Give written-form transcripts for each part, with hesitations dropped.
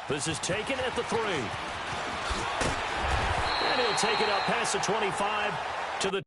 This is taken at the 3. And he'll take it out past the 25 to the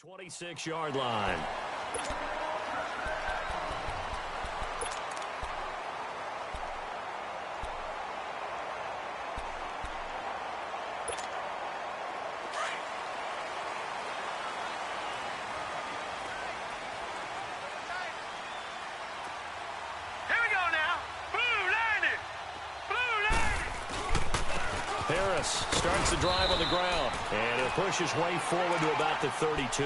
26-yard line. Harris starts the drive on the ground, and he'll push his way forward to about the 32.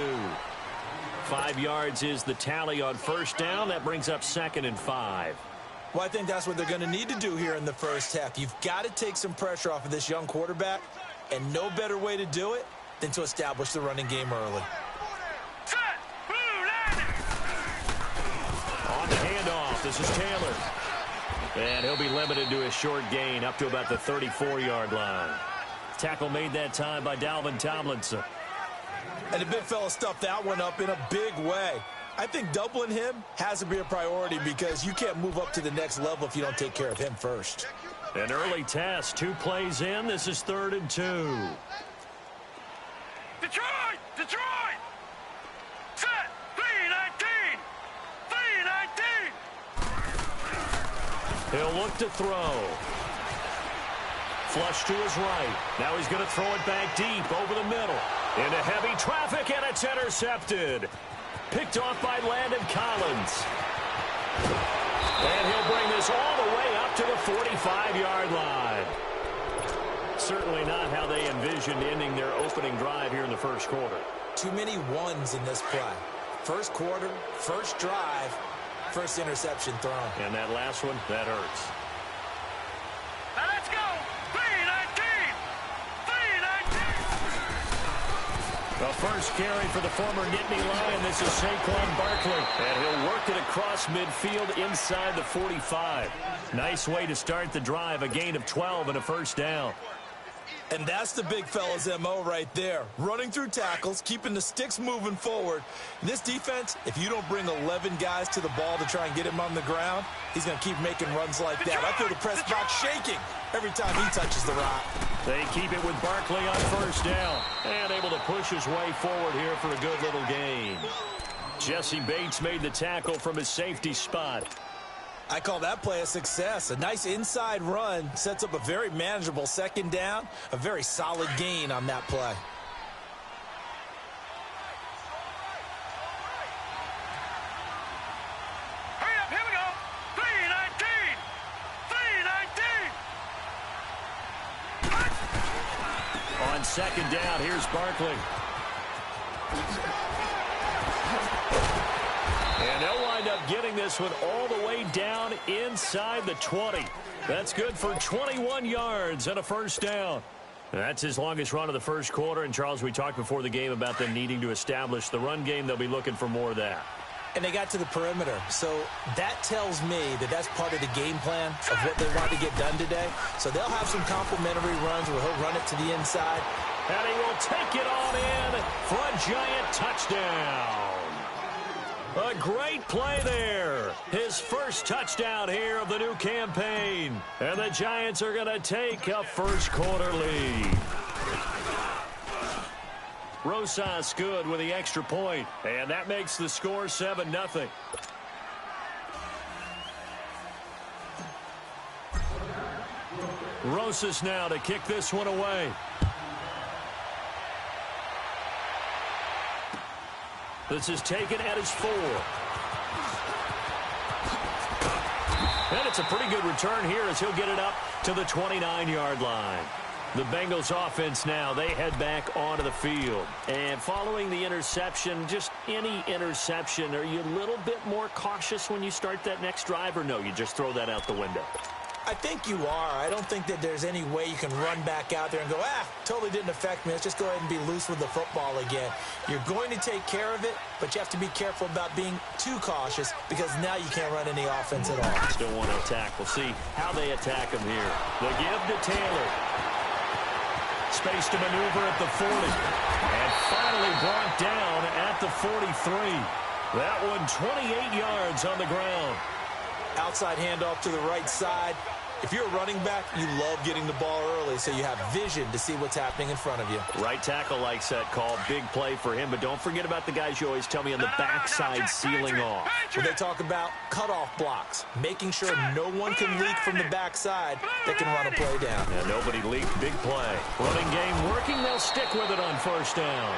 5 yards is the tally on first down. That brings up 2nd and 5. Well, I think that's what they're going to need to do here in the first half. You've got to take some pressure off of this young quarterback, and no better way to do it than to establish the running game early. On the handoff, this is Taylor. And he'll be limited to a short gain up to about the 34-yard line. Tackle made that time by Dalvin Tomlinson. And the big fella stuffed that one up in a big way. I think doubling him has to be a priority because you can't move up to the next level if you don't take care of him first. An early test, 2 plays in. This is 3rd and 2. Detroit! Detroit! Set! 3-19! 3-19! He'll look to throw. Flush to his right. Now he's going to throw it back deep over the middle. Into heavy traffic, and it's intercepted. Picked off by Landon Collins. And he'll bring this all the way up to the 45-yard line. Certainly not how they envisioned ending their opening drive here in the first quarter. Too many ones in this play. First quarter, first drive, first interception thrown. And that last one, that hurts. Now let's go! 3-19! 3-19! The first carry for the former Nittany Lion. This is Saquon Barkley. And he'll work it across midfield inside the 45. Nice way to start the drive. A gain of 12 and a first down. And that's the big fella's MO right there. Running through tackles, keeping the sticks moving forward. This defense, if you don't bring 11 guys to the ball to try and get him on the ground, he's going to keep making runs like that. I feel the press box shaking every time he touches the rock. They keep it with Barkley on first down. And able to push his way forward here for a good little gain. Jesse Bates made the tackle from his safety spot. I call that play a success. A nice inside run sets up a very manageable second down. A very solid gain on that play. Hurry up, here we go! 3-19! 3-19! On second down, here's Barkley. And they'll wind up getting this one all the way down inside the 20. That's good for 21 yards and a first down. That's his longest run of the first quarter. And, Charles, we talked before the game about them needing to establish the run game. They'll be looking for more of that. And they got to the perimeter. So that tells me that that's part of the game plan of what they want to get done today. So they'll have some complimentary runs where he'll run it to the inside. And he will take it on in for a giant touchdown. A great play there. His first touchdown here of the new campaign. And the Giants are going to take a first quarter lead. Rosas good with the extra point, and that makes the score 7-0. Rosas now to kick this one away. This is taken at his 4. And it's a pretty good return here as he'll get it up to the 29-yard line. The Bengals offense now, they head back onto the field. And following the interception, just any interception, are you a little bit more cautious when you start that next drive, or no, you just throw that out the window? I think you are. I don't think that there's any way you can run back out there and go, totally didn't affect me. Let's just go ahead and be loose with the football again. You're going to take care of it, but you have to be careful about being too cautious because now you can't run any offense at all. Still want to attack. We'll see how they attack him here. The give to Taylor. Space to maneuver at the 40. And finally brought down at the 43. That one 28 yards on the ground. Outside handoff to the right side. If you're a running back, you love getting the ball early so you have vision to see what's happening in front of you. Right tackle likes that call. Big play for him, but don't forget about the guys you always tell me on the backside sealing off. When they talk about cutoff blocks, making sure no one can leak from the backside that can run a play down. Yeah, nobody leaked. Big play. Running game working. They'll stick with it on first down.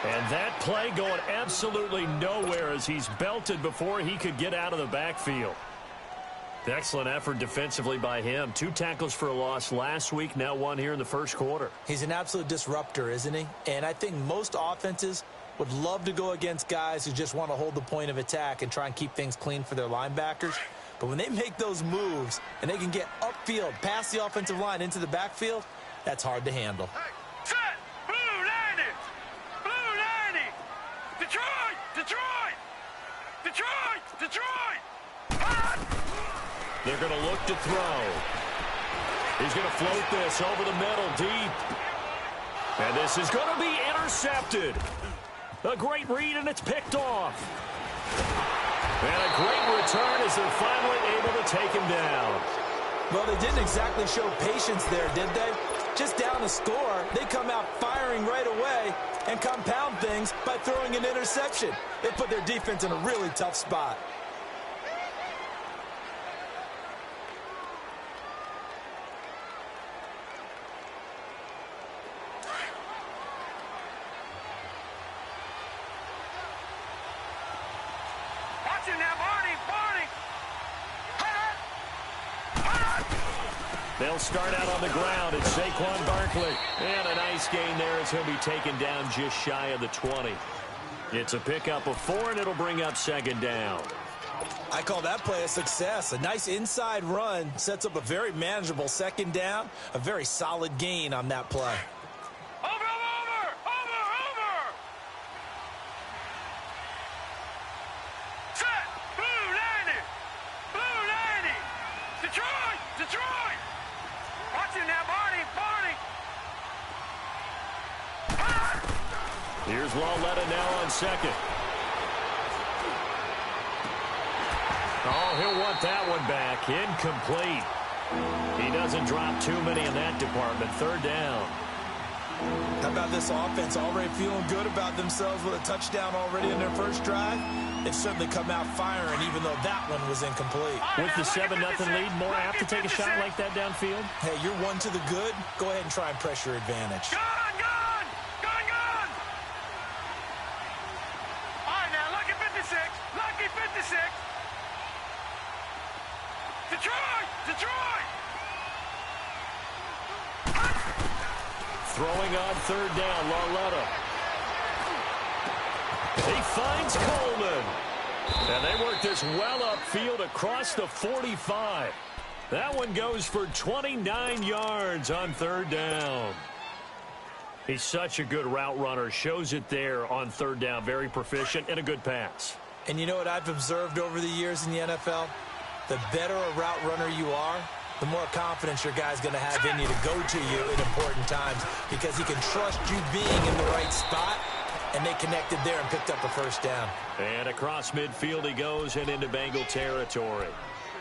And that play going absolutely nowhere as he's belted before he could get out of the backfield. Excellent effort defensively by him. 2 tackles for a loss last week, now 1 here in the first quarter. He's an absolute disruptor, isn't he? And I think most offenses would love to go against guys who just want to hold the point of attack and try and keep things clean for their linebackers. But when they make those moves and they can get upfield, past the offensive line into the backfield, that's hard to handle. Set! Blue 90! Blue 90! Detroit! Detroit! Detroit! Detroit! Hot! They're going to look to throw. He's going to float this over the middle deep. And this is going to be intercepted. A great read, and it's picked off. And a great return as they're finally able to take him down. Well, they didn't exactly show patience there, did they? Just down a score, they come out firing right away and compound things by throwing an interception. They put their defense in a really tough spot. They'll start out on the ground. It's Saquon Barkley. And a nice gain there as he'll be taken down just shy of the 20. It's a pickup of 4, and it'll bring up second down. I call that play a success. A nice inside run sets up a very manageable second down. A very solid gain on that play. Set! Blue 90! Blue 90! Detroit! Detroit! Watch it now, Barney! Barney! Here's Lawletta now on second. Oh, he'll want that one back. Incomplete. He doesn't drop too many in that department. Third down. How about this offense already feeling good about themselves with a touchdown already in their first drive? They've certainly come out firing, even though that one was incomplete. With the 7-0 lead, more apt to take a shot like that downfield? Hey, you're one to the good. Go ahead and try and press your advantage. Gone! Gone! Gone! Gone! All right, now, lucky 56. Lucky 56. Detroit! Detroit! Throwing on third down, Lawletta. He finds Coleman. And they work this well upfield across the 45. That one goes for 29 yards on third down. He's such a good route runner. Shows it there on third down. Very proficient and a good pass. And you know what I've observed over the years in the NFL? The better a route runner you are, the more confidence your guy's going to have in you to go to you in important times because he can trust you being in the right spot, and they connected there and picked up a first down. And across midfield he goes and into Bengal territory.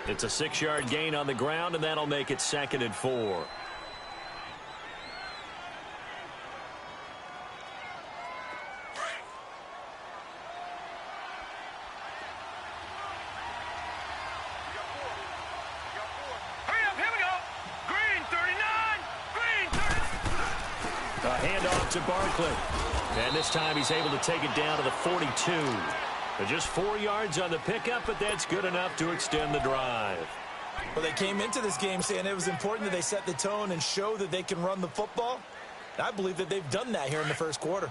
It's a 6-yard gain on the ground, and that'll make it 2nd and 4. A handoff to Barkley. And this time he's able to take it down to the 42. Just 4 yards on the pickup, but that's good enough to extend the drive. Well, they came into this game saying it was important that they set the tone and show that they can run the football. I believe that they've done that here in the first quarter.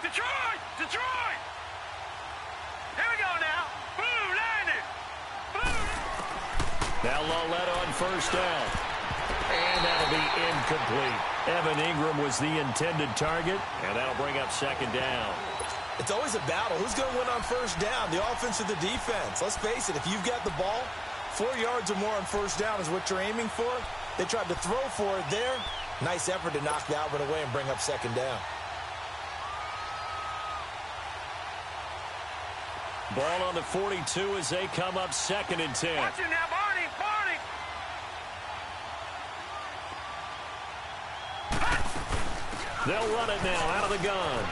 Detroit! Detroit! Here we go now. Blue landed. Blue. Now Loletta on first down. And that'll be incomplete. Evan Ingram was the intended target, and that'll bring up 2nd down. It's always a battle. Who's going to win on first down, the offense or the defense? Let's face it, if you've got the ball, 4 yards or more on first down is what you're aiming for. They tried to throw for it there. Nice effort to knock the Albert away and bring up 2nd down. Ball on the 42 as they come up 2nd and 10. Watch it now, Barney. Barney. They'll run it now out of the gun.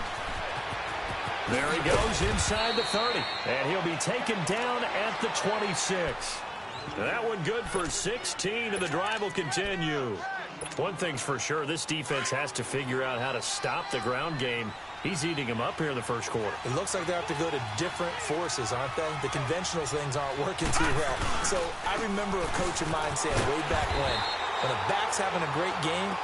There he goes inside the 30. And he'll be taken down at the 26. That one good for 16, and the drive will continue. One thing's for sure, this defense has to figure out how to stop the ground game. He's eating them up here in the first quarter. It looks like they have to go to different forces, aren't they? The conventional things aren't working too well. So I remember a coach of mine saying way back when a back's having a great game,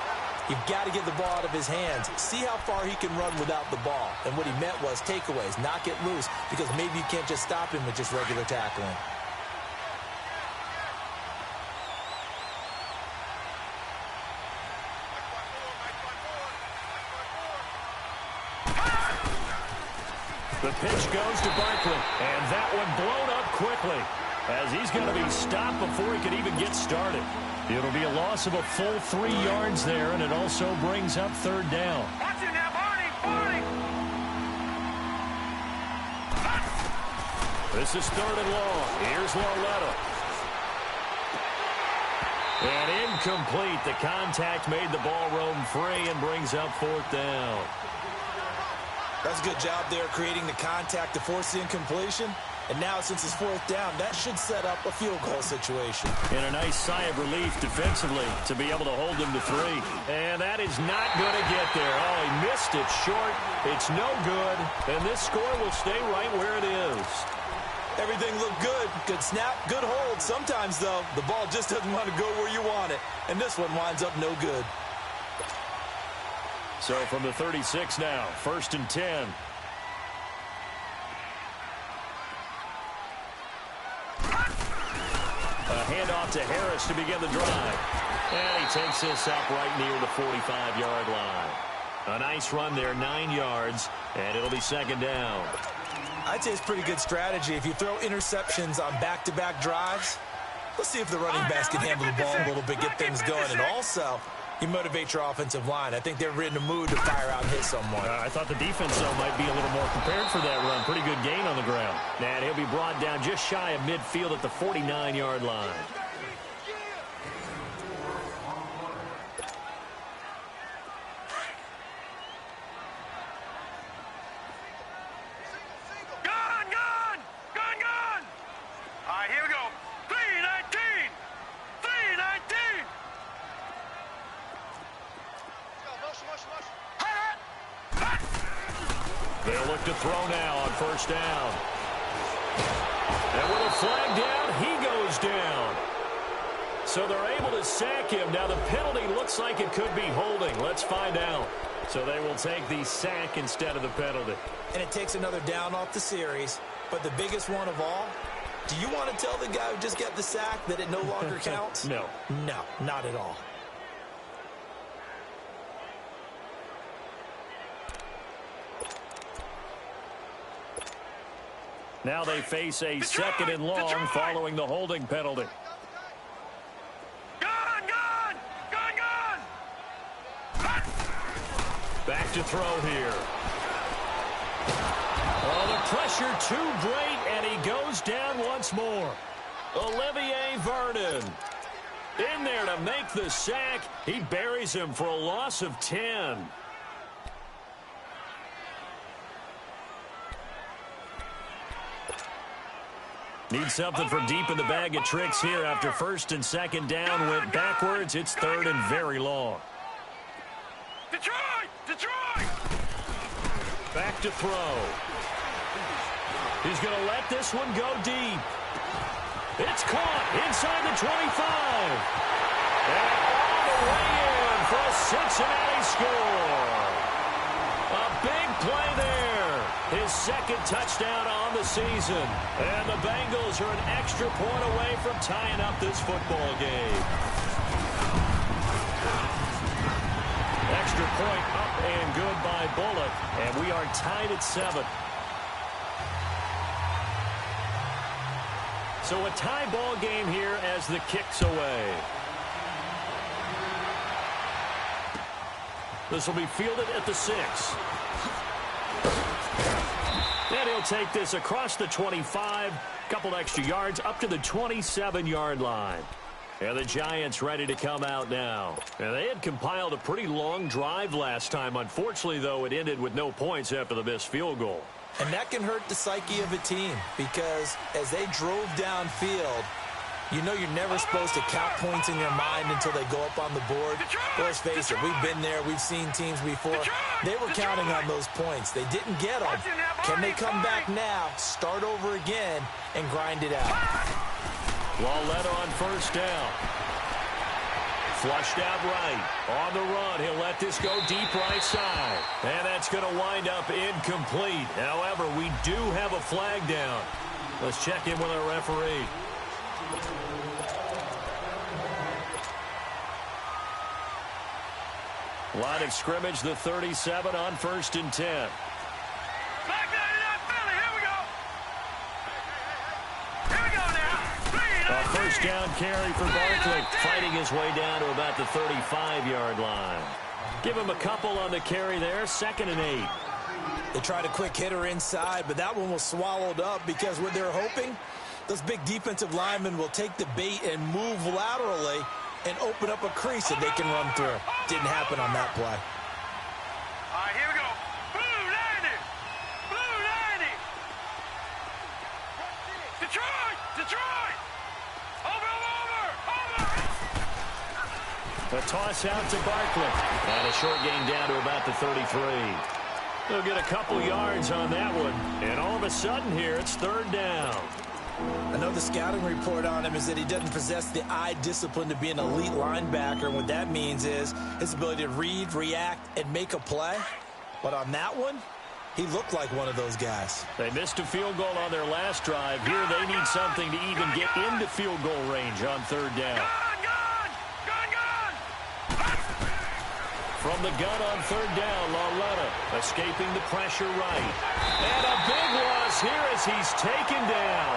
you've got to get the ball out of his hands. See how far he can run without the ball. And what he meant was takeaways, knock it loose, because maybe you can't just stop him with just regular tackling. The pitch goes to Barkley, and that one blown up quickly as he's going to be stopped before he can even get started. It'll be a loss of a full 3 yards there, and it also brings up 3rd down. Watch it now, Barney. Barney. This is 3rd and long. Here's Loletta. And incomplete. The contact made the ball roam free and brings up 4th down. That's a good job there creating the contact to force the incompletion. And now, since it's 4th down, that should set up a field goal situation. And a nice sigh of relief defensively to be able to hold them to 3. And that is not going to get there. Oh, he missed it short. It's no good. And this score will stay right where it is. Everything looked good. Good snap, good hold. Sometimes, though, the ball just doesn't want to go where you want it. And this one winds up no good. So from the 36 now, 1st and 10. A handoff to Harris to begin the drive. And he takes this up right near the 45-yard line. A nice run there, 9 yards, and it'll be 2nd down. I'd say it's pretty good strategy. If you throw interceptions on back-to-back drives, let's see if the running backs can handle the ball a little bit, get things going. And also, you motivate your offensive line. I think they're in a mood to fire out and hit someone. I thought the defense, though, might be a little more prepared for that run. Pretty good gain on the ground. And he'll be brought down just shy of midfield at the 49-yard line. They'll look to throw now on 1st down. And with a flag down, he goes down. So they're able to sack him. Now the penalty looks like it could be holding. Let's find out. So they will take the sack instead of the penalty. And it takes another down off the series. But the biggest one of all, do you want to tell the guy who just got the sack that it no longer counts? No. No, not at all. Now they face a second and long following the holding penalty. Back to throw here. Oh, the pressure too great, and he goes down once more. Olivier Vernon in there to make the sack. He buries him for a loss of 10. Need something from deep in the bag of tricks here after first and second down went backwards. It's third and very long. Detroit! Detroit! Back to throw. He's going to let this one go deep. It's caught inside the 25. And all the way in for a Cincinnati score. A big play there. His second touchdown on the season. And the Bengals are an extra point away from tying up this football game. Extra point up and good by Bullock. And we are tied at 7. So a tie ball game here as the kick's away. This will be fielded at the 6. And he'll take this across the 25. Couple extra yards up to the 27-yard line. And the Giants ready to come out now. And they had compiled a pretty long drive last time. Unfortunately, though, it ended with no points after the missed field goal. And that can hurt the psyche of a team because as they drove downfield, you know you're never supposed to count points in your mind until they go up on the board. Let's face it, we've been there. We've seen teams before. They were counting on those points. They didn't get them. Can they come back now, start over again, and grind it out? Lauletta on first down. Flushed out right. On the run, he'll let this go deep right side. And that's going to wind up incomplete. However, we do have a flag down. Let's check in with our referee. Line of scrimmage, the 37 on first and 10. First down carry for Barkley, fighting his way down to about the 35-yard line. Give him a couple on the carry there, 2nd and 8. They tried a quick hitter inside, but that one was swallowed up because what they're hoping, those big defensive linemen will take the bait and move laterally and open up a crease that they can run through. Didn't happen on that play. All right, here we go. Blue 90. Blue 90. Detroit! Detroit! A toss out to Barkley. And a short gain down to about the 33. They'll get a couple yards on that one. And all of a sudden here, it's 3rd down. I know the scouting report on him is that he doesn't possess the eye discipline to be an elite linebacker. And what that means is his ability to read, react, and make a play. But on that one, he looked like one of those guys. They missed a field goal on their last drive. Here they need something to even get into field goal range on 3rd down. From the gun on 3rd down, Lauletta escaping the pressure right. And a big loss here as he's taken down.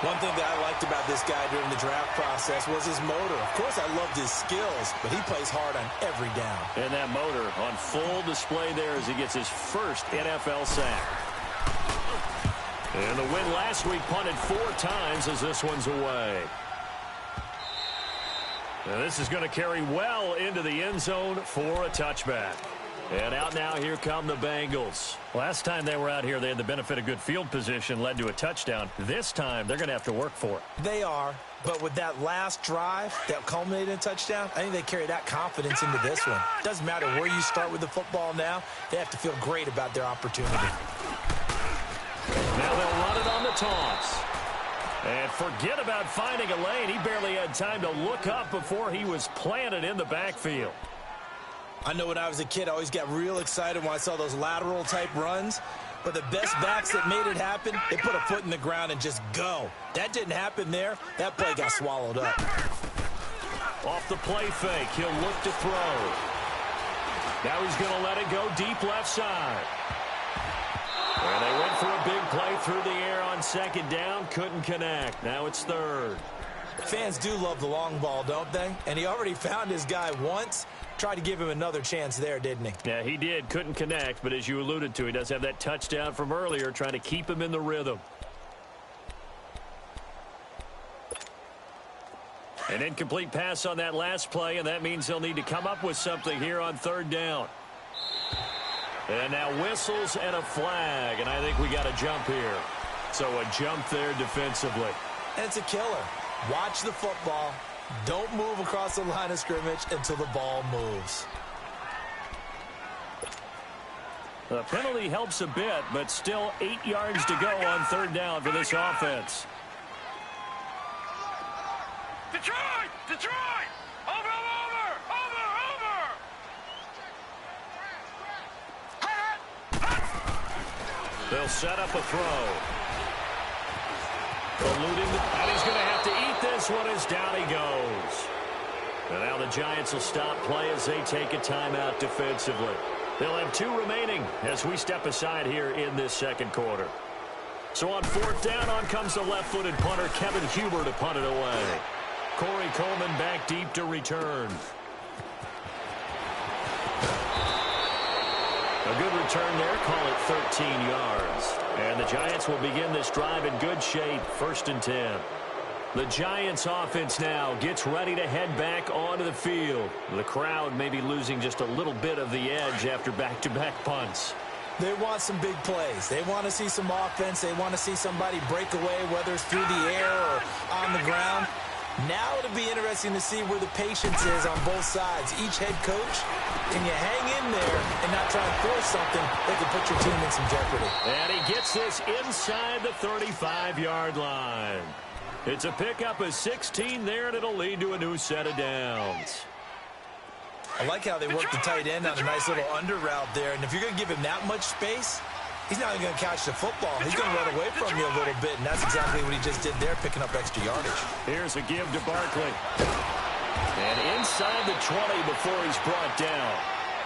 One thing that I liked about this guy during the draft process was his motor. Of course, I loved his skills, but he plays hard on every down. And that motor on full display there as he gets his first NFL sack. And the win last week punted 4 times as this one's away. Now this is going to carry well into the end zone for a touchback. And out now, here come the Bengals. Last time they were out here, they had the benefit of good field position, led to a touchdown. This time, they're going to have to work for it. They are, but with that last drive that culminated in a touchdown, I think they carry that confidence into this one. Doesn't matter where you start with the football now, they have to feel great about their opportunity. Now they'll run it on the toss. And forget about finding a lane. He barely had time to look up before he was planted in the backfield. I know when I was a kid, I always got real excited when I saw those lateral-type runs. But the best backs that made it happen, they put a foot in the ground and just go. That didn't happen there. That play got swallowed up. Off the play fake, he'll look to throw. Now he's going to let it go deep left side. And they went for a big play through the air on second down. Couldn't connect. Now it's third. Fans do love the long ball, don't they? And he already found his guy once. Tried to give him another chance there, didn't he? Yeah, he did. Couldn't connect, but as you alluded to, he does have that touchdown from earlier, trying to keep him in the rhythm. An incomplete pass on that last play, and that means they'll need to come up with something here on third down. And now whistles and a flag, and I think we got a jump here. So a jump there defensively. And it's a killer. Watch the football. Don't move across the line of scrimmage until the ball moves. The penalty helps a bit, but still 8 yards to go on third down for this offense. Detroit! Detroit! Over! They'll set up a throw. Eluding, and he's going to have to eat this one as down he goes. And now the Giants will stop play as they take a timeout defensively. They'll have 2 remaining as we step aside here in this second quarter. So on fourth down, on comes the left-footed punter, Kevin Huber, to punt it away. Corey Coleman back deep to return. A good return there, call it 13 yards. And the Giants will begin this drive in good shape, 1st and 10. The Giants offense now gets ready to head back onto the field. The crowd may be losing just a little bit of the edge after back-to-back punts. They want some big plays. They want to see some offense. They want to see somebody break away, whether it's through the air or on the ground. Now it'll be interesting to see where the patience is on both sides. Each head coach, can you hang in there and not try and force something that could put your team in some jeopardy? And he gets this inside the 35-yard line. It's a pickup of 16 there, and it'll lead to a new set of downs. I like how they work the tight end on a nice little under route there. And if you're going to give him that much space, he's not even going to catch the football. He's going to run away from you a little bit, and that's exactly what he just did there, picking up extra yardage. Here's a give to Barkley. And inside the 20 before he's brought down.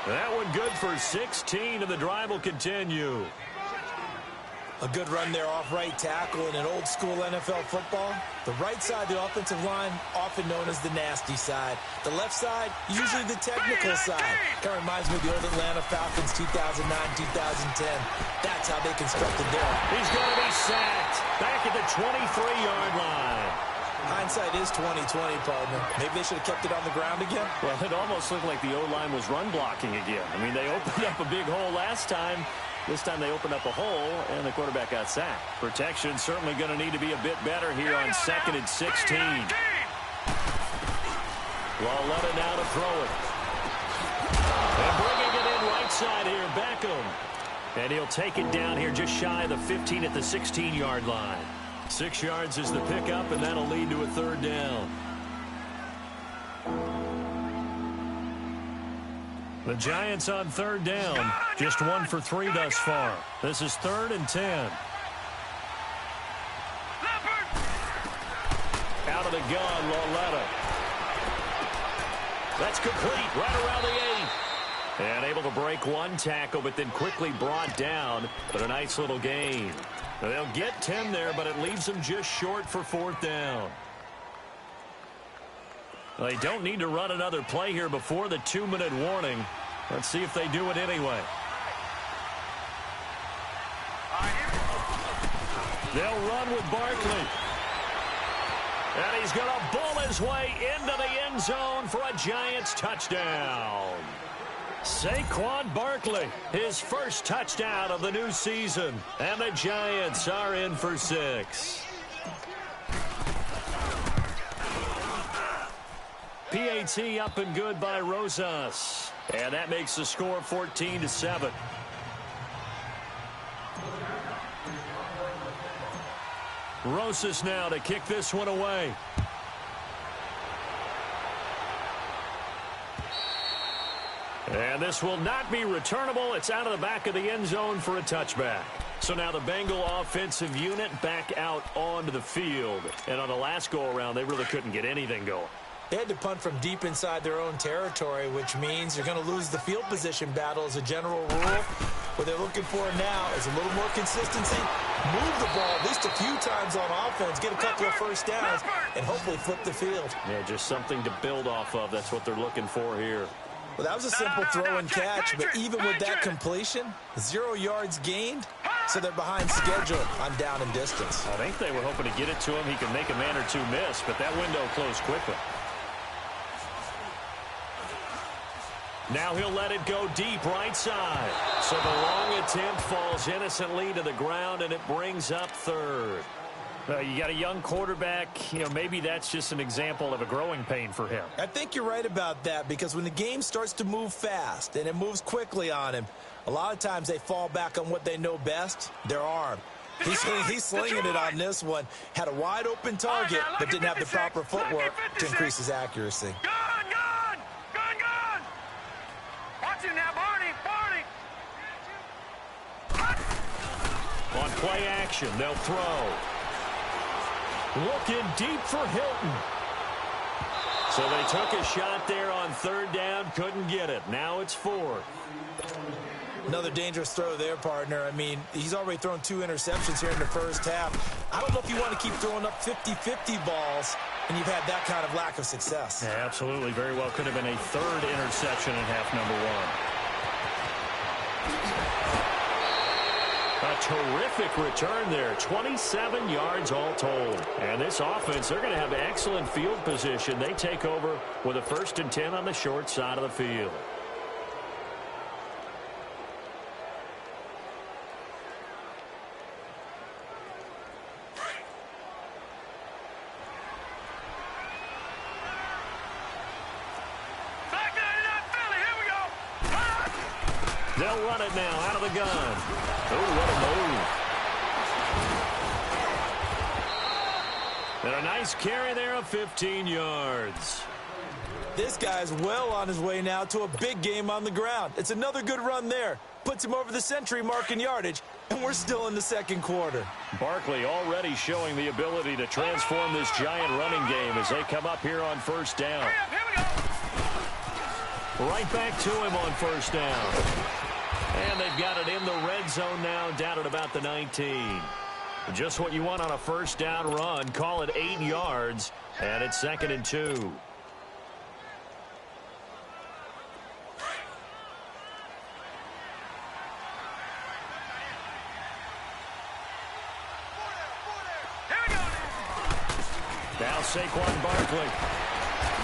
That one good for 16, and the drive will continue. A good run there off right tackle in an old-school NFL football. The right side, the offensive line, often known as the nasty side. The left side, usually the technical side. Kind of reminds me of the old Atlanta Falcons 2009, 2010. That's how they constructed their. He's going to be sacked back at the 23-yard line. Hindsight is 20/20, partner. Maybe they should have kept it on the ground again. Well, it almost looked like the O-line was run blocking again. I mean, they opened up a big hole last time. This time they opened up a hole, and the quarterback got sacked. Protection certainly going to need to be a bit better here on 2nd and 16. Lauletta now to throw it. And bringing it in right side here, Beckham. And he'll take it down here just shy of the 15 at the 16-yard line. 6 yards is the pickup, and that'll lead to a third down. The Giants on third down, just 1 for 3 thus far. This is 3rd and 10. Out of the gun, Lauletta. That's complete, right around the 8. And able to break one tackle, but then quickly brought down. But a nice little gain. They'll get 10 there, but it leaves them just short for 4th down. They don't need to run another play here before the 2-minute warning. Let's see if they do it anyway. They'll run with Barkley. And he's going to bull his way into the end zone for a Giants touchdown. Saquon Barkley, his first touchdown of the new season. And the Giants are in for 6. PAT up and good by Rosas. And that makes the score 14-7. Rosas now to kick this one away. And this will not be returnable. It's out of the back of the end zone for a touchback. So now the Bengal offensive unit back out onto the field. And on the last go-around, they really couldn't get anything going. They had to punt from deep inside their own territory, which means they're going to lose the field position battle as a general rule. What they're looking for now is a little more consistency move the ball at least a few times on offense, get a couple of first downs, and hopefully flip the field. Yeah, just something to build off of. That's what they're looking for here. Well, that was a simple throw and catch, but even with that completion, 0 yards gained, so they're behind schedule on down and distance. I think they were hoping to get it to him. He could make a man or two miss, but that window closed quickly. Now he'll let it go deep right side. So the long attempt falls innocently to the ground, and it brings up third. You got a young quarterback. Maybe that's just an example of a growing pain for him. I think you're right about that, because when the game starts to move fast and it moves quickly on him, a lot of times they fall back on what they know best, their arm. He's slinging it on this one. Had a wide open target, but didn't have the proper footwork to increase his accuracy. Gone! Watch it now, Barney! On play action, they'll throw. Looking deep for Hilton. So they took a shot there on third down, couldn't get it. Now it's fourth. Another dangerous throw there, partner. I mean, he's already thrown 2 interceptions here in the first half. I don't know if you want to keep throwing up 50-50 balls, and you've had that kind of lack of success. Yeah, absolutely. Very well could have been a third interception in half number 1. A terrific return there. 27 yards all told. And this offense, they're going to have excellent field position. They take over with a 1st and 10 on the short side of the field. They'll run it now out of the gun. Oh, what a move. And a nice carry there of 15 yards. This guy's well on his way now to a big game on the ground. It's another good run there. Puts him over the century mark in yardage, and we're still in the second quarter. Barkley already showing the ability to transform this giant running game as they come up here on first down. Right back to him on first down. And they've got it in the red zone now, down at about the 19. Just what you want on a first down run. Call it 8 yards, and it's 2nd and 2. Now Saquon Barkley.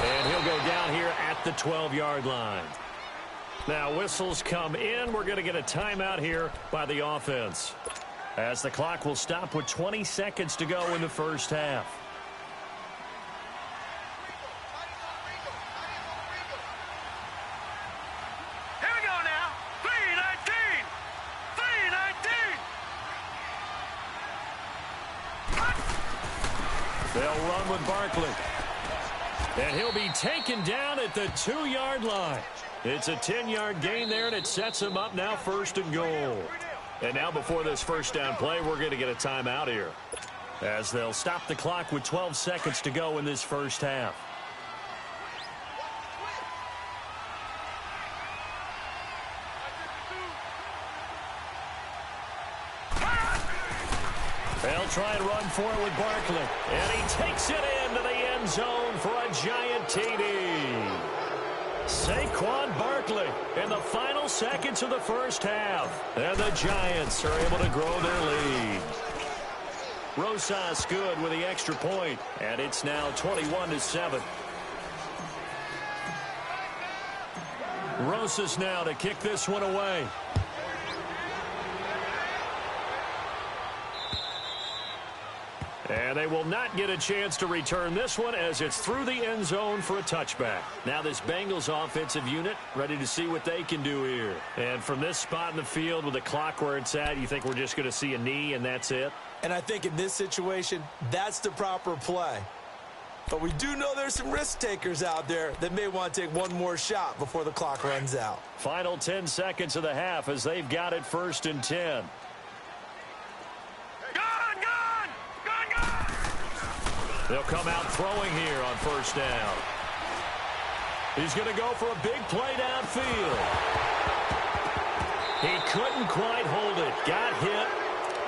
And he'll go down here at the 12-yard line. Now whistles come in. We're going to get a timeout here by the offense, as the clock will stop with 20 seconds to go in the first half. Here we go now. 3-19. They'll run with Barkley. And he'll be taken down at the 2-yard line. It's a 10-yard gain there, and it sets him up now 1st and goal. And now before this first down play, we're going to get a timeout here, as they'll stop the clock with 12 seconds to go in this first half. They'll try and run for it with Barkley. And he takes it into the end zone for a giant TD. Saquon Barkley in the final seconds of the first half. And the Giants are able to grow their lead. Rosas good with the extra point. And it's now 21-7. Rosas now to kick this one away. And they will not get a chance to return this one, as it's through the end zone for a touchback. Now this Bengals offensive unit ready to see what they can do here. And from this spot in the field with the clock where it's at, you think we're just going to see a knee and that's it? And I think in this situation, that's the proper play. But we do know there's some risk takers out there that may want to take one more shot before the clock runs out. Final 10 seconds of the half as they've got it 1st and 10. They'll come out throwing here on first down. He's going to go for a big play downfield. He couldn't quite hold it. Got hit.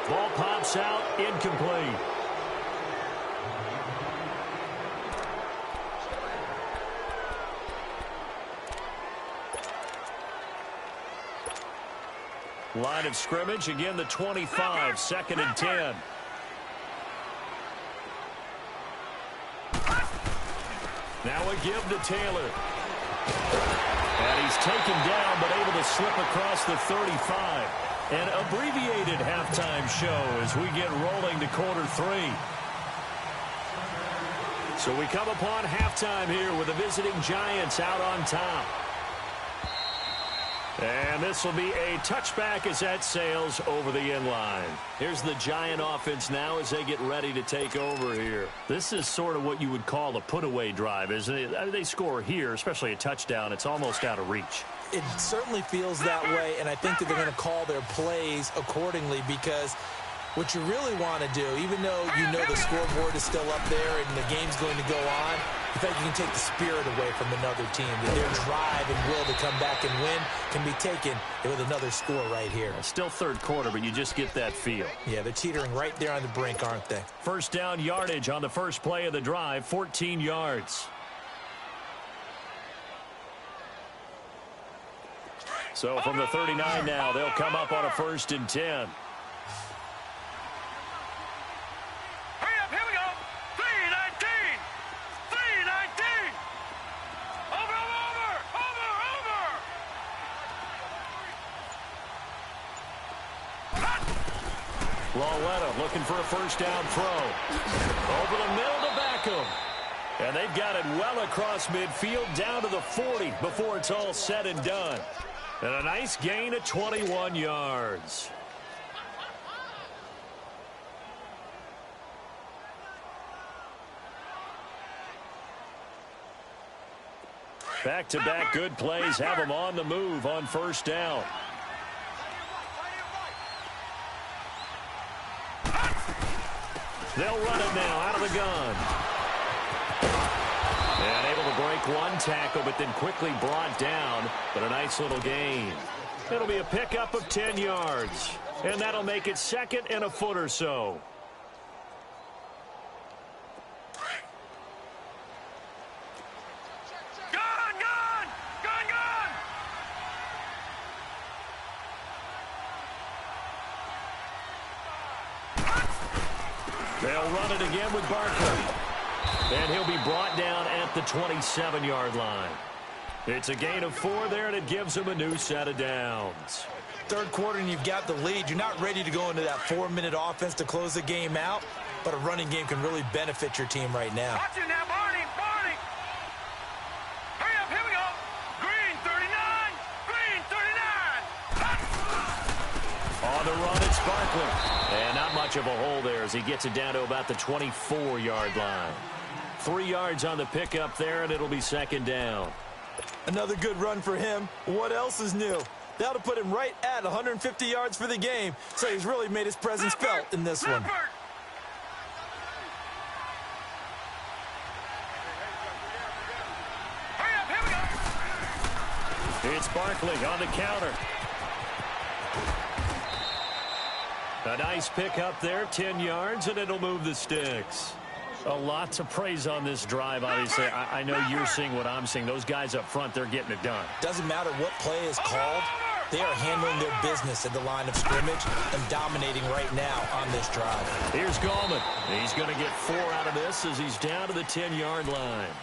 Ball pops out, incomplete. Line of scrimmage, again the 25, 2nd and 10. Now a give to Taylor. And he's taken down, but able to slip across the 35. An abbreviated halftime show as we get rolling to quarter 3. So we come upon halftime here with the visiting Giants out on top. And this will be a touchback as that sails over the end line. Here's the Giant offense now as they get ready to take over here. This is sort of what you would call a put-away drive, isn't it? I mean, they score here, especially a touchdown. It's almost out of reach. It certainly feels that way, and I think that they're going to call their plays accordingly because what you really want to do, even though you know the scoreboard is still up there and the game's going to go on, in fact, you can take the spirit away from another team. That their drive and will to come back and win can be taken with another score right here. Still third quarter, but you just get that feel. Yeah, they're teetering right there on the brink, aren't they? First down yardage on the first play of the drive, 14 yards. So from the 39 now, they'll come up on a 1st and 10. Looking for a first down throw. Over the middle to Beckham. And they've got it well across midfield down to the 40 before it's all said and done. And a nice gain of 21 yards. Back-to-back good plays have them on the move on first down. They'll run it now out of the gun. And able to break one tackle, but then quickly brought down. But a nice little gain. It'll be a pickup of 10 yards. And that'll make it 2nd and a foot or so. They'll run it again with Barkley. And he'll be brought down at the 27-yard line. It's a gain of 4 there, and it gives them a new set of downs. Third quarter, and you've got the lead. You're not ready to go into that 4-minute offense to close the game out, but a running game can really benefit your team right now. Watch it now, Barney, Barney. Hurry up, here we go. Green, 39. Green, 39. On the run, it's Barkley. And not much of a hole there as he gets it down to about the 24-yard line. 3 yards on the pickup there, and it'll be 2nd down. Another good run for him. What else is new? That'll put him right at 150 yards for the game. So he's really made his presence felt in this one. Hurry up, here we go. It's Barkley on the counter. A nice pickup there, 10 yards, and it'll move the sticks. A lot to praise on this drive, obviously. I know you're seeing what I'm seeing. Those guys up front, they're getting it done. Doesn't matter what play is called. They are handling their business at the line of scrimmage and dominating right now on this drive. Here's Gallman. He's going to get 4 out of this as he's down to the 10-yard line.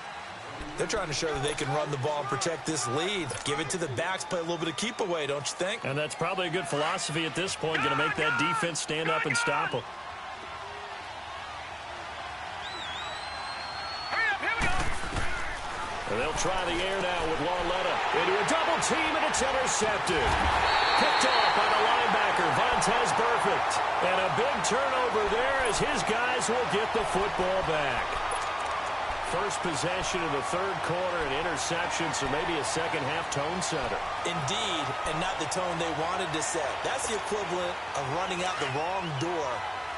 They're trying to show that they can run the ball and protect this lead. Give it to the backs, play a little bit of keep away, don't you think? And that's probably a good philosophy at this point, going to make that defense stand up and stop them. And they'll try the air now with Lauletta. Into a double team, and it's intercepted. Picked off by the linebacker, Vontaze Burfict. And a big turnover there as his guys will get the football back. First possession of the third quarter, an interception, so maybe a second-half tone setter. Indeed, and not the tone they wanted to set. That's the equivalent of running out the wrong door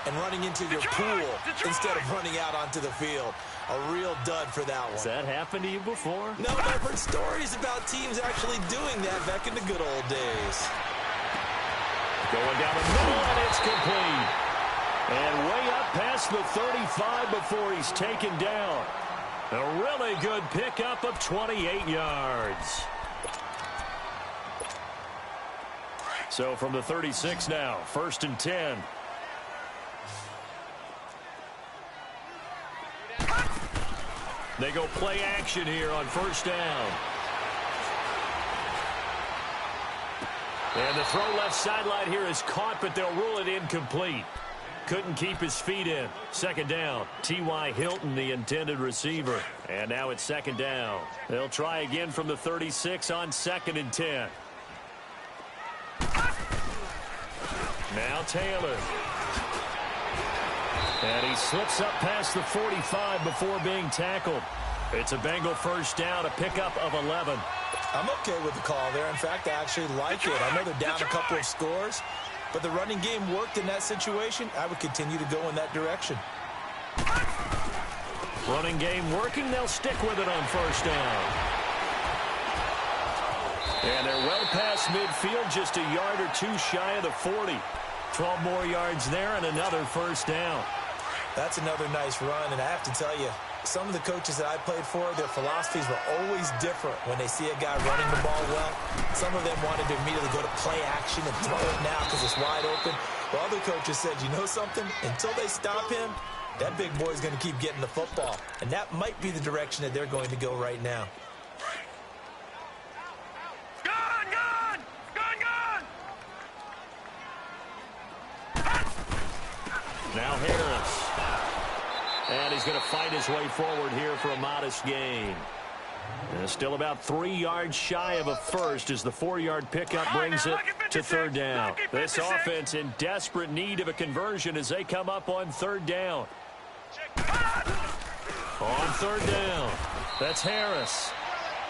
and running into your pool instead of running out onto the field. A real dud for that one. Has that happened to you before? No, but I've heard stories about teams actually doing that back in the good old days. Going down the middle, and it's complete. And way up past the 35 before he's taken down. A really good pickup of 28 yards. So from the 36 now, 1st and 10. They go play action here on 1st down. And the throw left sideline here is caught, but they'll rule it incomplete. Couldn't keep his feet in. 2nd down. T.Y. Hilton, the intended receiver. And now it's 2nd down. They'll try again from the 36 on 2nd and 10. Now Taylor. And he slips up past the 45 before being tackled. It's a Bengal 1st down, a pickup of 11. I'm okay with the call there. In fact, I actually like it. I know they're down a couple of scores, but the running game worked in that situation. I would continue to go in that direction. Running game working. They'll stick with it on 1st down. And they're well past midfield, just a yard or two shy of the 40. 12 more yards there and another 1st down. That's another nice run, and I have to tell you, some of the coaches that I played for, their philosophies were always different when they see a guy running the ball well. Some of them wanted to immediately go to play action and throw it now because it's wide open. While other coaches said, you know something? Until they stop him, that big boy's going to keep getting the football. And that might be the direction that they're going to go right now. Now Harris. And he's going to fight his way forward here for a modest gain. And still about 3 yards shy of a first as the 4-yard pickup brings it to 3rd down. This offense in desperate need of a conversion as they come up on 3rd down. On 3rd down, that's Harris.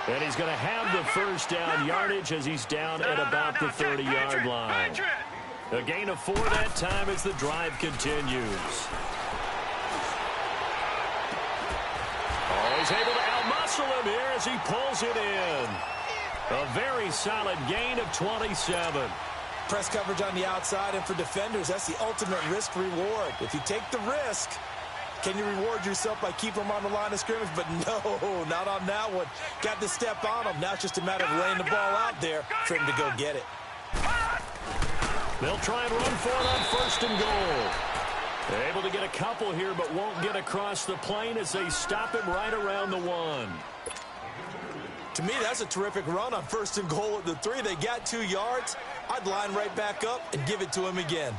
And he's going to have the 1st down yardage as he's down at about the 30-yard line. A gain of 4 that time as the drive continues. Oh, he's able to outmuscle him here as he pulls it in. A very solid gain of 27. Press coverage on the outside, and for defenders, that's the ultimate risk-reward. If you take the risk, can you reward yourself by keeping him on the line of scrimmage? But no, not on that one. Got to step on him. Now it's just a matter of laying the ball out there for him to go get it. They'll try and run for it on 1st and goal. They're able to get a couple here, but won't get across the plane as they stop him right around the 1. To me, that's a terrific run on 1st and goal at the 3. They got 2 yards. I'd line right back up and give it to him again.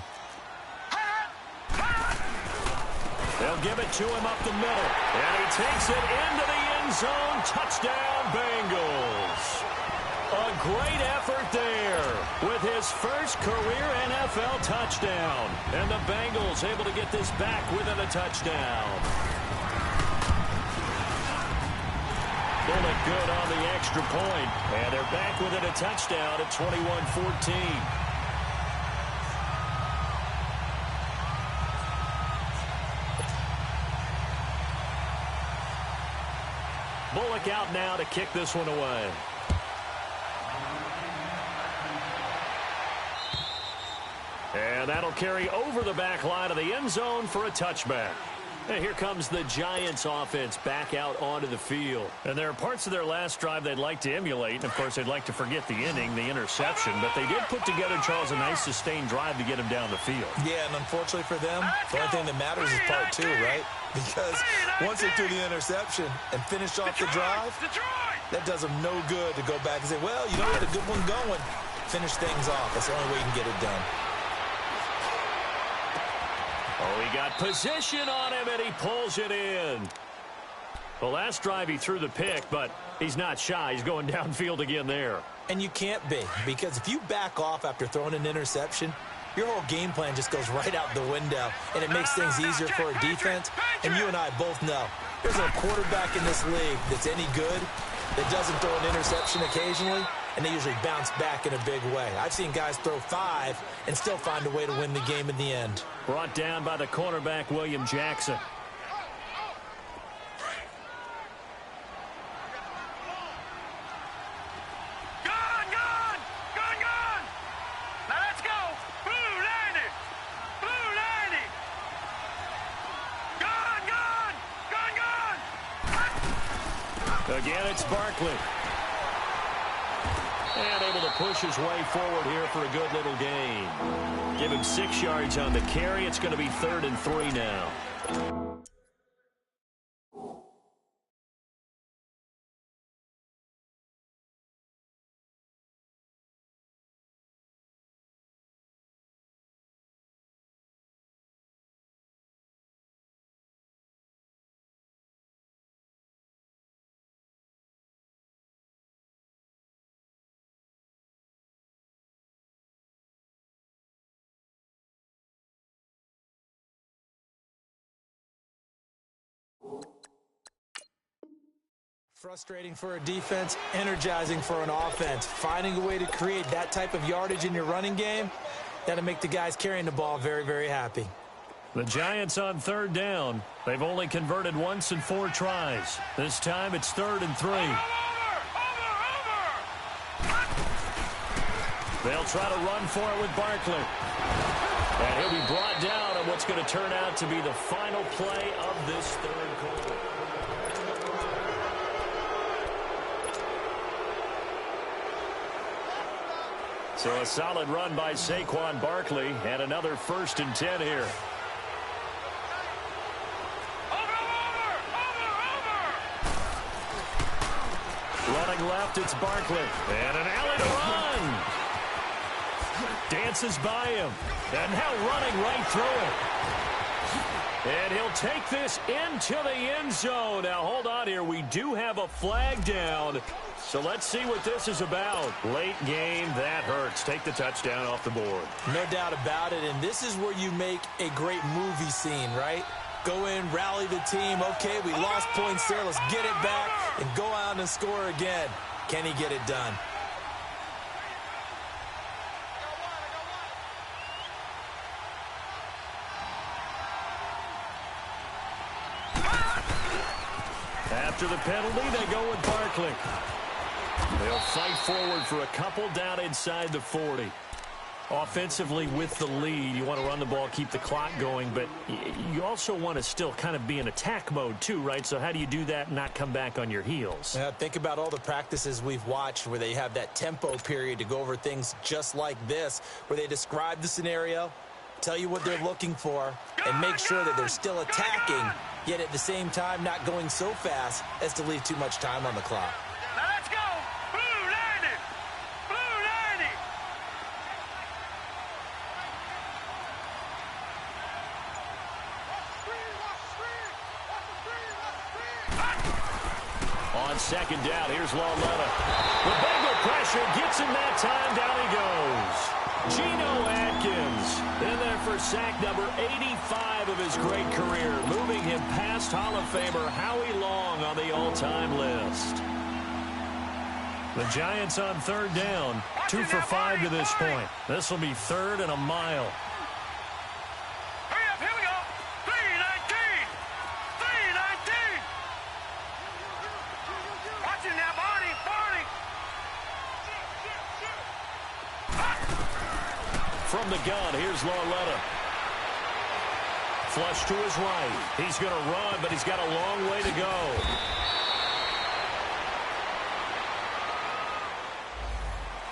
They'll give it to him up the middle. And he takes it into the end zone. Touchdown, Bengals. A great effort there with his first career NFL touchdown. And the Bengals able to get this back within a touchdown. Bullock good on the extra point. And they're back within a touchdown at 21-14. Bullock out now to kick this one away. And that'll carry over the back line of the end zone for a touchback. And here comes the Giants offense back out onto the field. And there are parts of their last drive they'd like to emulate. And of course, they'd like to forget the inning, the interception. But they did put together, Charles, a nice sustained drive to get him down the field. Yeah, and unfortunately for them, the only thing that matters is part 2, right? Because once they threw the interception and finished off the drive, that does them no good to go back and say, well, you know, we had a good one going. Finish things off. That's the only way you can get it done. Oh, he got position on him, and he pulls it in. The last drive he threw the pick, but he's not shy. He's going downfield again there. And you can't be, because if you back off after throwing an interception, your whole game plan just goes right out the window, and it makes things easier for a defense. And you and I both know there's a quarterback in this league that's any good that doesn't throw an interception occasionally, and they usually bounce back in a big way. I've seen guys throw 5 and still find a way to win the game in the end. Brought down by the cornerback, William Jackson. Gone! Now let's go! Boom! Again, it's Barkley. And able to push his way forward here for a good little gain. Give him 6 yards on the carry. It's going to be 3rd and 3 now. Frustrating for a defense, energizing for an offense. Finding a way to create that type of yardage in your running game, that'll make the guys carrying the ball very, very happy. The Giants on 3rd down. They've only converted once in 4 tries. This time it's 3rd and 3. They'll try to run for it with Barkley. And he'll be brought down on what's going to turn out to be the final play of this 3rd quarter. So a solid run by Saquon Barkley and another 1st and 10 here. Running left, it's Barkley. And an alley to run. Dances by him. And now running right through it. And he'll take this into the end zone. Now, hold on here. We do have a flag down. So let's see what this is about. Late game, that hurts. Take the touchdown off the board. No doubt about it, and this is where you make a great movie scene, right? Go in, rally the team. Okay, we lost points there. Let's get it back and go out and score again. Can he get it done? After the penalty, they go with Barkley. They'll fight forward for a couple down inside the 40. Offensively with the lead, you want to run the ball, keep the clock going, but you also want to still kind of be in attack mode too, right? So how do you do that and not come back on your heels? Yeah, think about all the practices we've watched where they have that tempo period to go over things just like this, where they describe the scenario, tell you what they're looking for, and make sure that they're still attacking, yet at the same time not going so fast as to leave too much time on the clock. Now let's go. Blue 90. Blue 90. On 2nd down, here's Lauletta. The Bengal pressure gets him that time. Down he goes. Geno Atkins in there for sack number 85 of his great career, moving him past Hall of Famer Howie Long on the all-time list. The Giants on 3rd down, 2 for 5 to this point. This will be 3rd and a mile. Hurry up, here we go. 319. 319. Watching now, Barney. Barney. From the gun, here's Lauletta. Flush to his right. He's going to run, but he's got a long way to go.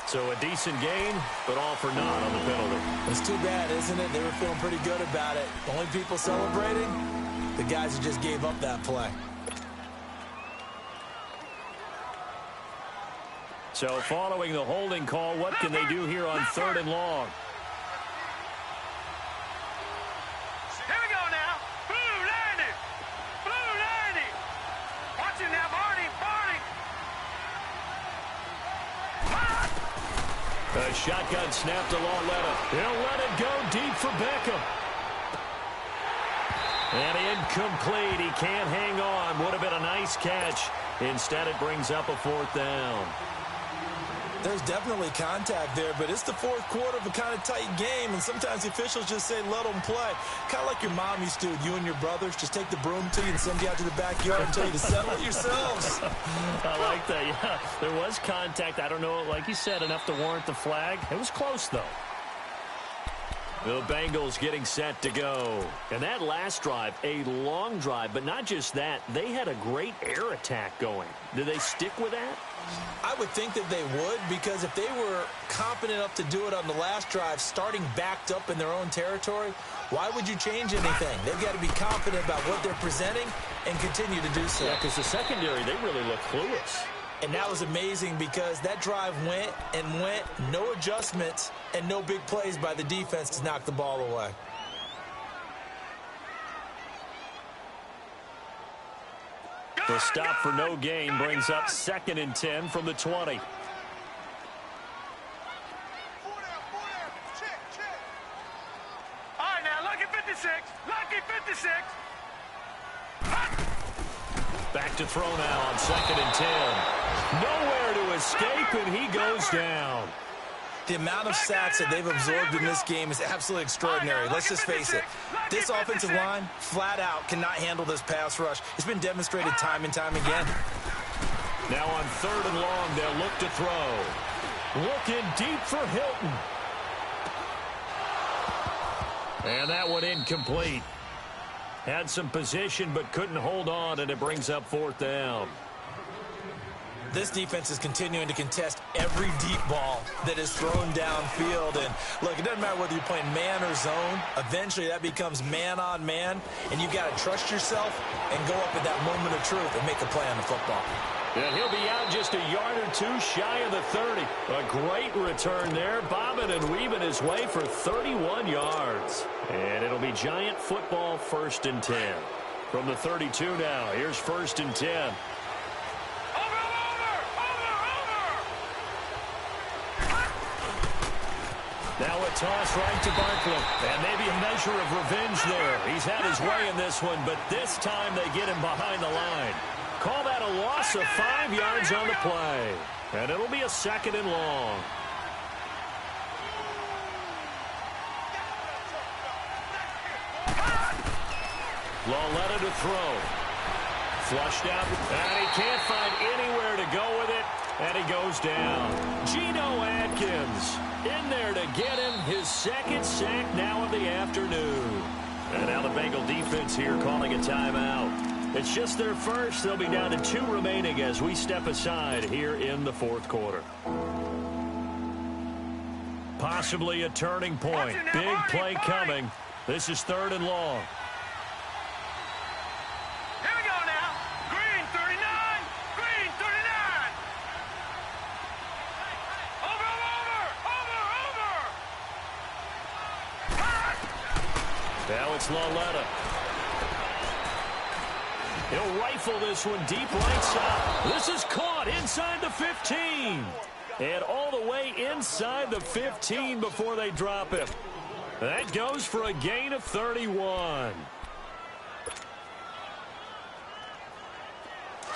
So a decent gain, but all for naught on the penalty. It's too bad, isn't it? They were feeling pretty good about it. The only people celebrating, the guys who just gave up that play. So following the holding call, what can they do here on 3rd and long? Here we go now. Blue 90. Blue 90. Watching now, Barney. Barney. A shotgun snap to Lauletta. He'll let it go deep for Beckham. And incomplete. He can't hang on. Would have been a nice catch. Instead, it brings up a 4th down. There's definitely contact there, but it's the 4th quarter of a kind of tight game, and sometimes the officials just say, let them play. Kind of like your mom used to with you and your brothers. Just take the broom to you and send you out to the backyard and tell you to settle it yourselves. I like that, yeah. There was contact. I don't know, like you said, enough to warrant the flag. It was close, though. The Bengals getting set to go. And that last drive, a long drive, but not just that. They had a great air attack going. Do they stick with that? I would think that they would, because if they were confident enough to do it on the last drive, starting backed up in their own territory, why would you change anything? They've got to be confident about what they're presenting and continue to do so. Yeah, because the secondary, they really look clueless. And that was amazing because that drive went and went, no adjustments, and no big plays by the defense to knock the ball away. The stop for no gain brings up 2nd and 10 from the 20. All right, now, lucky 56. Lucky 56. Back to throw now on 2nd and 10. Nowhere to escape, and he goes down. The amount of sacks that they've absorbed in this game is absolutely extraordinary. Let's just face it. This offensive line, flat out, cannot handle this pass rush. It's been demonstrated time and time again. Now on 3rd and long, they'll look to throw. Looking deep for Hilton. And that one incomplete. Had some position but couldn't hold on, and it brings up 4th down. This defense is continuing to contest every deep ball that is thrown downfield. And look, it doesn't matter whether you're playing man or zone. Eventually that becomes man on man, and you've got to trust yourself and go up at that moment of truth and make a play on the football. And he'll be out just a yard or two shy of the 30. A great return there, bobbing and weaving his way for 31 yards. And it'll be Giant football, 1st and 10. From the 32 now, here's 1st and 10. Now a toss right to Barkley. And maybe a measure of revenge there. He's had his way in this one, but this time they get him behind the line. Call that a loss of 5 yards on the play. And it'll be a 2nd and long. Lauletta to throw. Flushed out, and he can't find anywhere to go with it, and he goes down. Geno Atkins in there to get him his 2nd sack now of the afternoon. And now the Bengal defense here calling a timeout. It's just their first. They'll be down to 2 remaining as we step aside here in the 4th quarter. Possibly a turning point. Big play coming. This is 3rd and long. Here we go now. Green 39. Green 39. Over. Now it's Lauletta. He'll rifle this one deep right side. This is caught inside the 15. And all the way inside the 15 before they drop him. That goes for a gain of 31.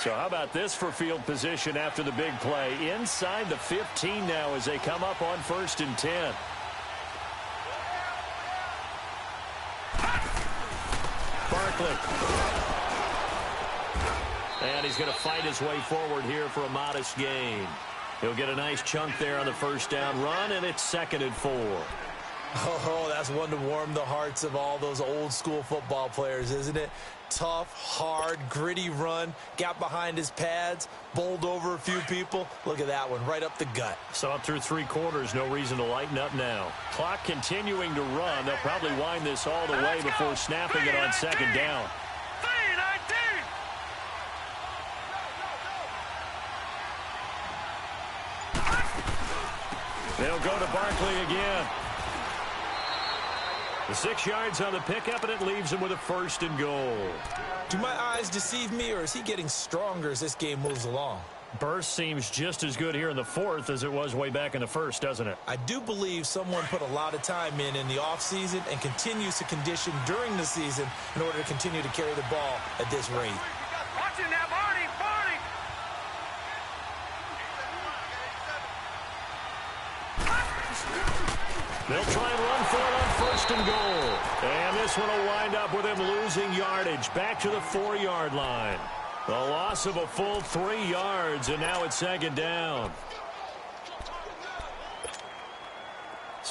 So how about this for field position after the big play? Inside the 15 now as they come up on 1st and 10. Barkley. And he's going to fight his way forward here for a modest gain. He'll get a nice chunk there on the 1st down run, and it's 2nd and 4. Oh, that's one to warm the hearts of all those old school football players, isn't it? Tough, hard, gritty run. Got behind his pads, bowled over a few people. Look at that one, right up the gut. So up through 3 quarters, no reason to lighten up now. Clock continuing to run. They'll probably wind this all the way before snapping it on 2nd down. They'll go to Barkley again. The 6 yards on the pickup, and it leaves him with a 1st and goal. Do my eyes deceive me, or is he getting stronger as this game moves along? Burst seems just as good here in the 4th as it was way back in the 1st, doesn't it? I do believe someone put a lot of time in the offseason and continues to condition during the season in order to continue to carry the ball at this rate. Watch it now, Barney, Barney. They'll try and run for it on 1st and goal. And this one will wind up with him losing yardage back to the 4-yard line. The loss of a full 3 yards, and now it's 2nd down.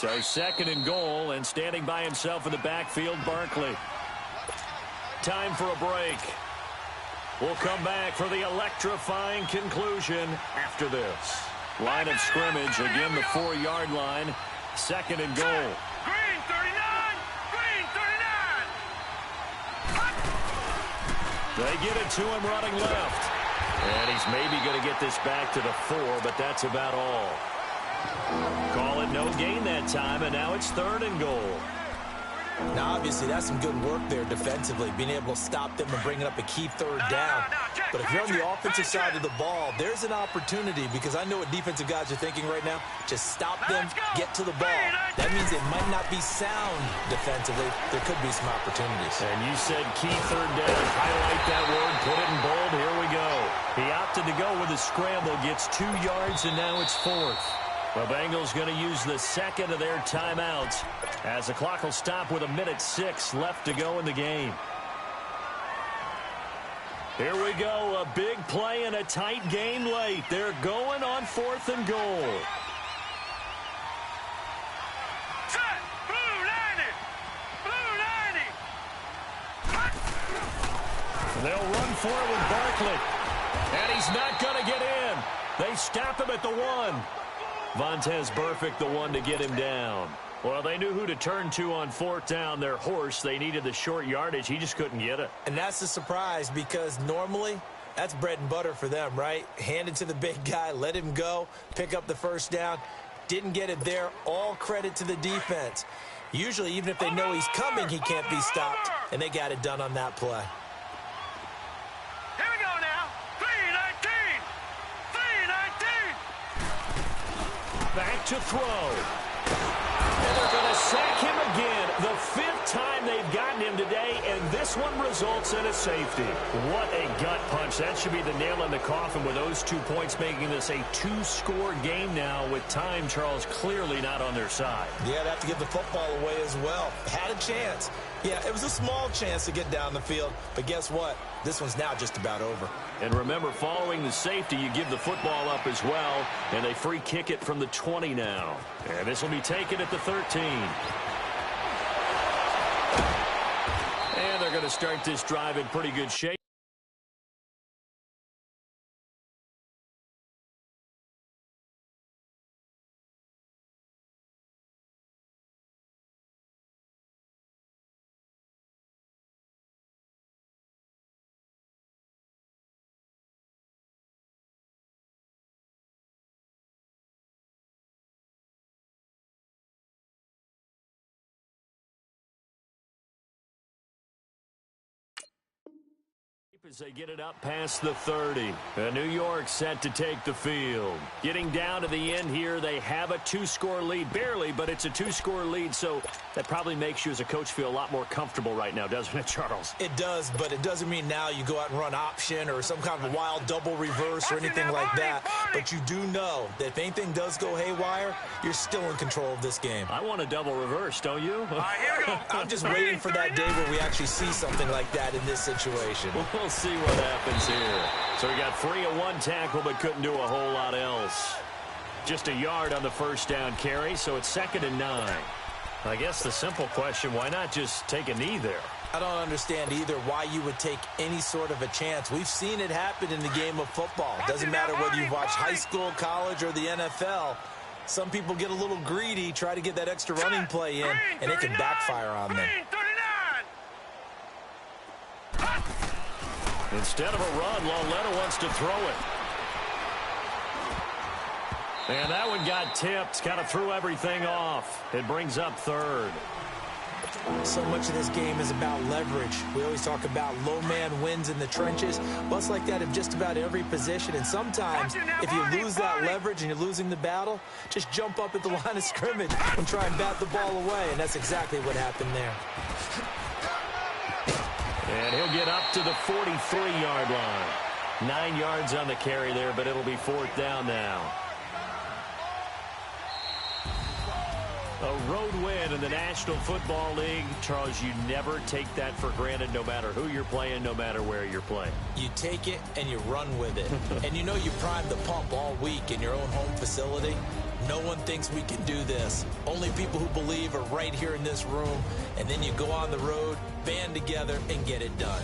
So second and goal, and standing by himself in the backfield, Barkley. Time for a break. We'll come back for the electrifying conclusion after this. Line of scrimmage, again the 4-yard line. Second and goal. Green 39! Green 39! They get it to him running left. And he's maybe going to get this back to the 4, but that's about all. Call it no gain that time, and now it's third and goal. Now, obviously, that's some good work there defensively, being able to stop them and bringing up a key third down. But if you're on the offensive side of the ball, there's an opportunity, because I know what defensive guys are thinking right now. Just stop them, get to the ball. That means it might not be sound defensively. There could be some opportunities. And you said key third down. Highlight that word, put it in bold. Here we go. He opted to go with a scramble, gets 2 yards, and now it's fourth. The Bengals going to use the second of their timeouts as the clock will stop with 1:06 left to go in the game. Here we go, a big play and a tight game late. They're going on fourth and goal. Set! Blue 90! Blue 90! They'll run for it with Barkley. And he's not going to get in. They stop him at the 1. Vontaze Burfict, the one to get him down. Well, they knew who to turn to on fourth down. Their horse, they needed the short yardage. He just couldn't get it. And that's a surprise, because normally that's bread and butter for them, right? Hand it to the big guy, let him go, pick up the first down. Didn't get it there. All credit to the defense. Usually, even if they know he's coming, he can't be stopped. And they got it done on that play. Here we go now. 319! 319! Back to throw. And they're going to sack him again. The 5th time they've gotten him today, and this one results in a safety. What a gut punch. That should be the nail in the coffin with those 2 points, making this a 2-score game now with time, Charles, clearly not on their side. Yeah, they have to give the football away as well. Had a chance. Yeah, it was a small chance to get down the field, but guess what? This one's now just about over. And remember, following the safety, you give the football up as well, and they free kick it from the 20 now. And this will be taken at the 13. And they're going to start this drive in pretty good shape. As they get it up past the 30. New York set to take the field. Getting down to the end here, they have a 2-score lead. Barely, but it's a 2-score lead, so that probably makes you as a coach feel a lot more comfortable right now, doesn't it, Charles? It does, but it doesn't mean now you go out and run option or some kind of wild double reverse or anything like that. But you do know that if anything does go haywire, you're still in control of this game. I want a double reverse, don't you? All right, here we go. I'm just waiting for that day where we actually see something like that in this situation. We'll see what happens here. So he got free of 1 tackle, but couldn't do a whole lot else. Just a yard on the first down carry, so it's 2nd and 9. I guess the simple question, why not just take a knee there? I don't understand either why you would take any sort of a chance. We've seen it happen in the game of football. It doesn't matter whether you've watched high school, college, or the NFL. Some people get a little greedy, try to get that extra running play in, and it can backfire on them. Instead of a run, Lauletta wants to throw it. And that one got tipped, kind of threw everything off. It brings up 3rd. So much of this game is about leverage. We always talk about low man wins in the trenches. Well, it's like that in just about every position. And sometimes, if you lose that leverage and you're losing the battle, just jump up at the line of scrimmage and try and bat the ball away. And that's exactly what happened there. And he'll get up to the 43-yard line. 9 yards on the carry there, but it'll be 4th down now. A road win in the National Football League. Charles, you never take that for granted no matter who you're playing, no matter where you're playing. You take it and you run with it. And you know you primed the pump all week in your own home facility. No one thinks we can do this. Only people who believe are right here in this room. And then you go on the road, band together, and get it done.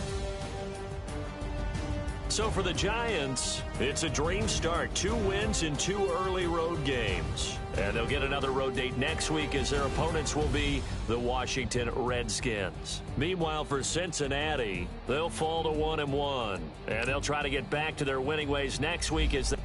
So for the Giants, it's a dream start. 2 wins in 2 early road games. And they'll get another road date next week as their opponents will be the Washington Redskins. Meanwhile, for Cincinnati, they'll fall to 1-1. And they'll try to get back to their winning ways next week as they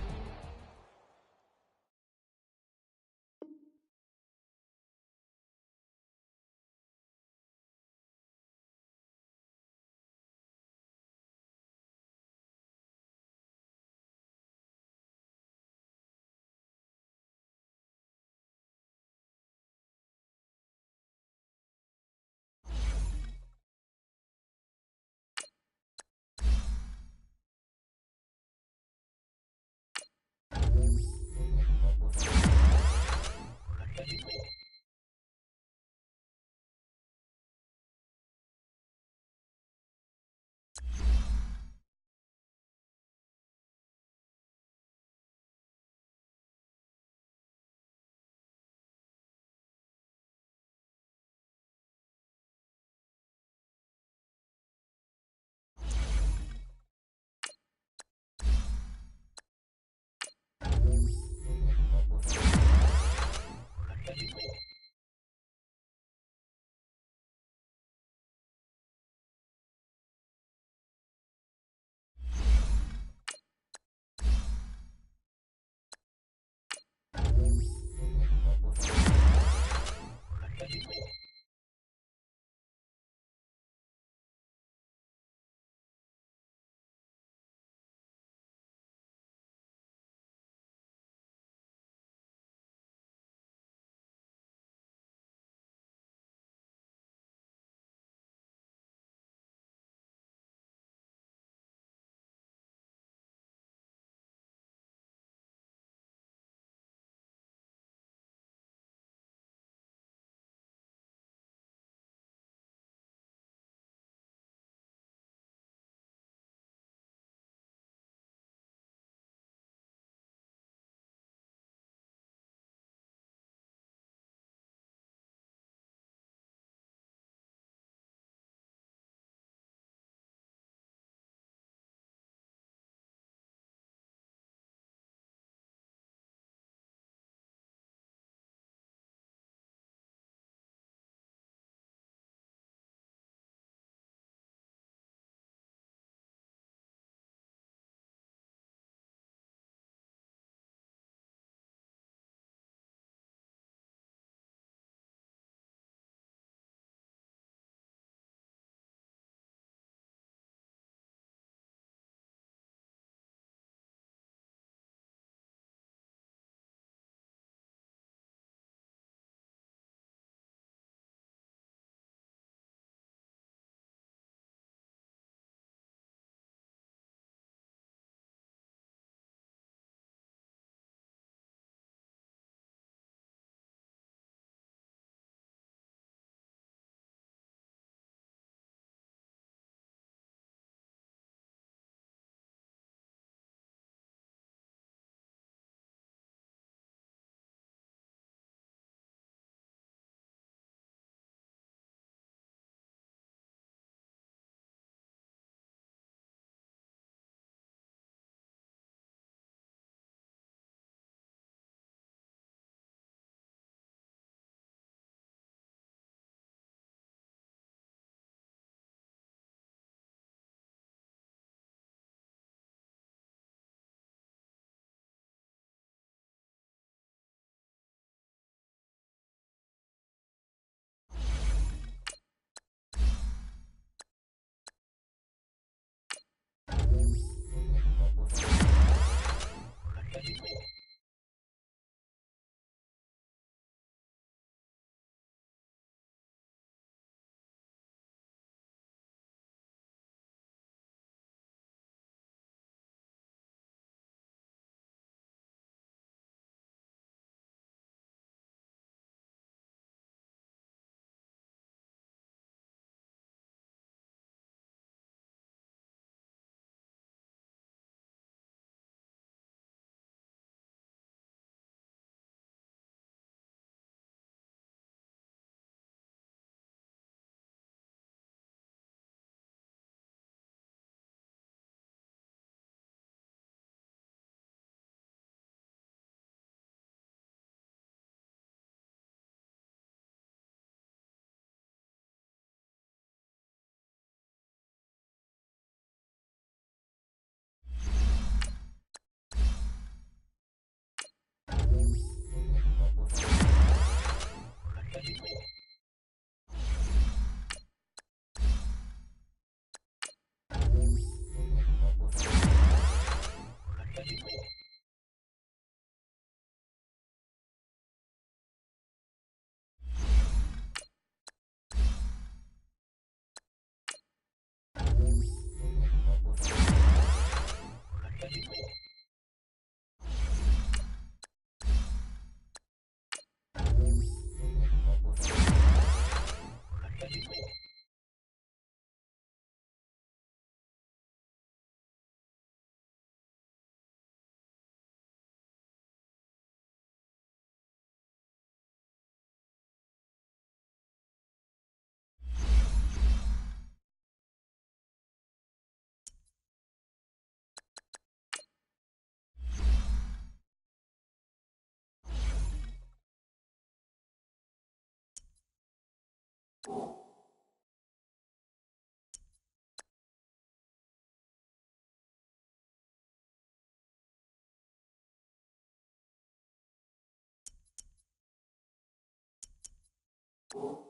it.